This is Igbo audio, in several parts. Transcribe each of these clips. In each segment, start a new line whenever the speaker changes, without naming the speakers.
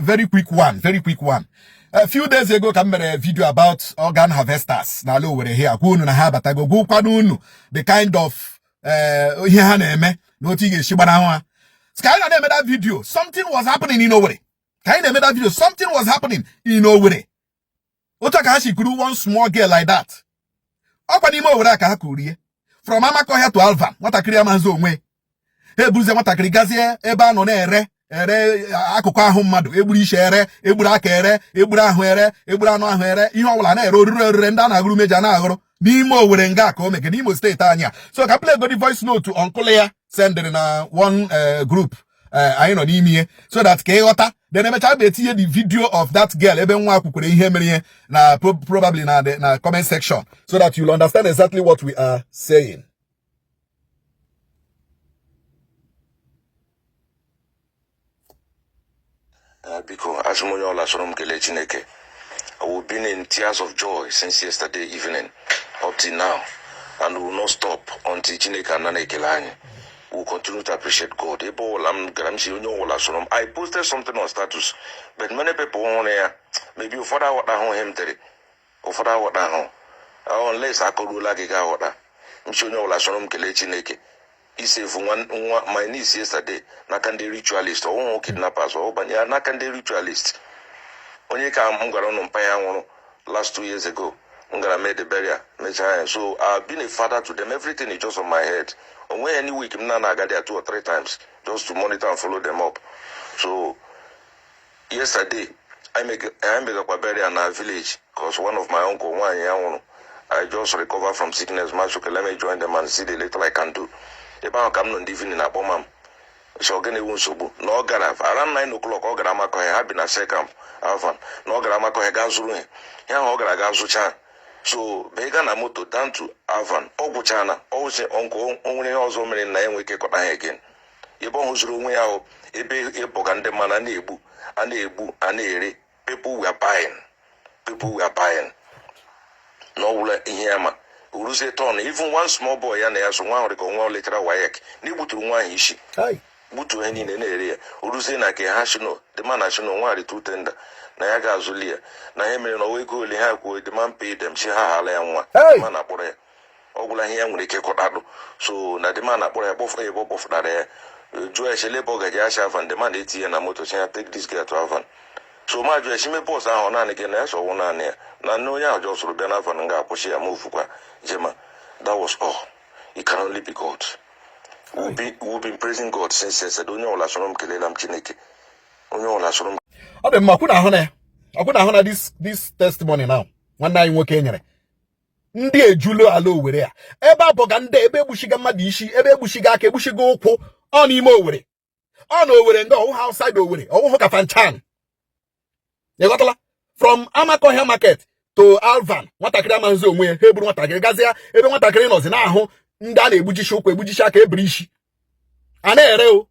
Very quick one. A few days ago, I made a video about Orgàn harvesters. Now, we're here. The kind of Sky made that video. Something was happening in Owerri. Kind made that video. Something was happening in Owerri. Otakashi grew one small girl like that. From Amakoya to Alvan. What a clear man's own way. Ebuze what a crigazier, Eba non ere Akoka Humado, Eburi Shere, Ebura Kere, Ebura Huere, Ebura no Huere, Iolane, Rendana Grumejanagro, Nimo Werengako, make a Nimo state Anya. So I can play the voice note to Uncle Leah, send it in one group. I know Nimi, so that Keota, then I may see the video of that girl, even one who could hear me na probably na the comment section, so that you'll understand exactly what we are saying.
Because as Monyola Sorom Chineke, we've been in tears of joy since yesterday evening up till now, and we will not stop until Chineke and Nane Kelani. We'll continue to appreciate God. I posted something on status, but many people on here, maybe you father what I home him today, or father what I home. Unless I could do like a water. I'm sure you all are Sorom Chineke. He said for my niece yesterday, Nakande ritualist, or kidnappers, or Banya, Nakande ritualist. When you come, Mungaron on Paya last 2 years ago, Mungara made the barrier. So I've been a father to them. Everything is just on my head. And when any week, I got there 2 or 3 times just to monitor and follow them up. So yesterday, I made a barrier in our village because one of my uncle, I just recovered from sickness. Let me join them and see the little I can do. About come on diving in a bomb. So again, it won't so good. No garaf. Around 9 o'clock, Ogramako had been a second. Alvan. No Gramako Hagazu. Young Ogragazu. So Begana moto down to Alvan. Oguchana. Also, uncle, only also many 9 weeks again. Yebon who's room out. Ebe Ebogande man and Ebu. And Ebu and Ere. People were buying. No, in Yama. Uruse ton, even one small boy and there's one later Wayek, Nibutu one Ishi. Butu any in an area. Uruse Nake Hashino, the man Hashino, one too tender. Nayaga Zulia. Nahemen Owego, Lihaku, the man paid them, Shiha Leon, Manapore. Ogula Hiam with a Kekotado. So, Nadimana Pore, both a bob of that. Joy Sheleboga Yasha and the man 80 and a motor take this girl to Avan. So my dress, she may post on again, as or one near. Nanoya just Rubena Vananga, Poshia Mufuka, Gemma. That was all. It can only be God. We've been praising God since I said, don't know Lasorum Kilelam Chineke.
This testimony now. One night working. Ndi Julo alo were. Eba bogande ebe bushiga madishi, ebe bushiga ke bushigo ko on imo were. On over and go outside over. Oh, Hokafanchan. From Amakoya market to Alvan, what a cramanzo, where Hebrew what a gazia, every what a cranos in Aho, Ndale Bujishoko, Bujishaka, Brishi. Anero.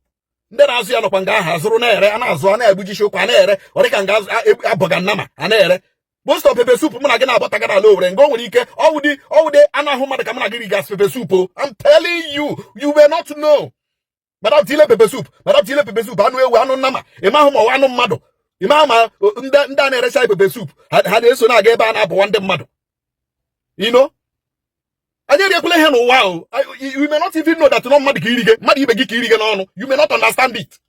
Then as you know, Panga has Runere, and as one Bujishoko, Anere, or they can gas Aboganama, Anere. Most of pepe soup, Munagana, Botagana low, and go with Ike, all day, Anahoma, the Kamanagiri gas pepe soup. I'm telling you, you will not know. But I'll tell pepe soup, I know one nama, a mahoma, one mado. Imama, Ndane Resai pepe soup, had a son I gave an up one mado. You know? I didn't play him wow. You may not even know that no Madi Kirigan on. You may not understand it.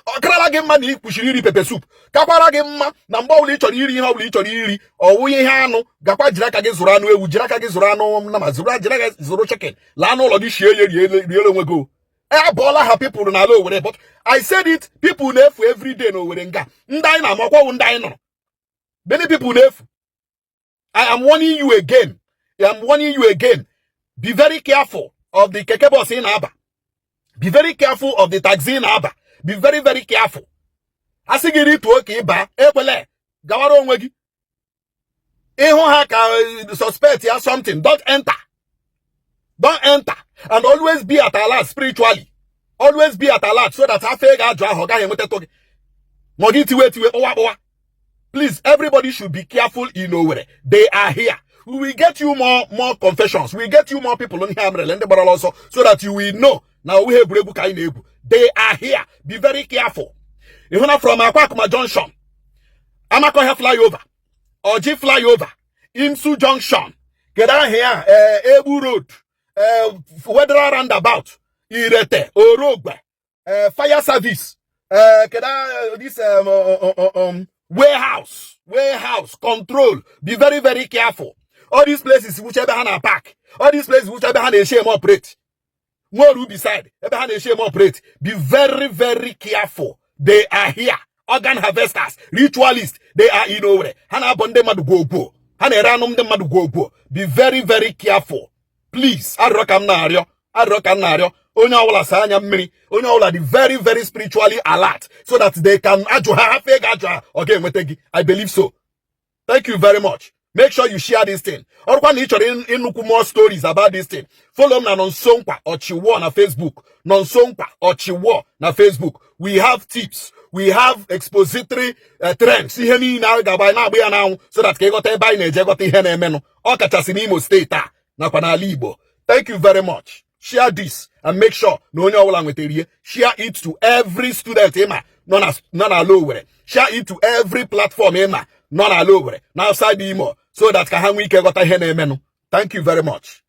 Krala game money pushiri pepe soup. Kapara game ma namba uli choriri ha uli choriri o wuye hanu gapa jiraka ge zuranu ewu jiraka ge zuranu na mazura jiraka zuru chicken lano lo di shie ye nwego e bola ha people na lo were but I said it people nefu every day no were nga ndai na makwa ndai no many people nefu. I am warning you again. Be very careful of the keke boss in Aba. Be very careful of the taxi in Aba. Be very, very careful. Asigiri to okay ba ekwele gawaro onwegi. Ehun ha ka suspect ya something. Don't enter. And always be at alert spiritually. Always be at alert so that afe ga jwa hoga yemote toge. Mogi tiwe owa. Please, everybody should be careful in Owerri. They are here. We will get you more confessions. We will get you more people on here also so that you will know Now we have they are here. Be very careful. If you're not from Akwakuma Junction, Amakoya flyover, Oji flyover, Insu Junction, get down here, Ebu Road, Wedra roundabout, Irete, Orogwe, fire service, this warehouse, control. Be very, very careful. All these places whichever hand are pack, all these places whichever hand they shame operate. More will beside, every hand they shame operate. Be very, very careful. They are here. Organ harvesters, ritualists, they are in over. Hana bonde madu go. Hana ranum de madu go. Be very, very careful. Please, I rockam nario. Onya wala sanya mini. Onya wala the very, very spiritually alert. So that they can okay, I believe so. Thank you very much. Make sure you share this thing. Or when you in more stories about this thing. Follow me on Sonkwa or Chiwa na Facebook. Non Sonkwa or Chiwa na Facebook. We have tips. We have expository trends. See here now now so that ke got buy na je got ihe na eme no. O kachasi ni Imo State na Omenala Igbo. Thank you very much. Share this and make sure no onye ọbụla nwetere. Share it to every student none alone. Share it to every platform none alone. Now outside the Imo so that ka ha nwe ike got ihe na eme no. Thank you very much.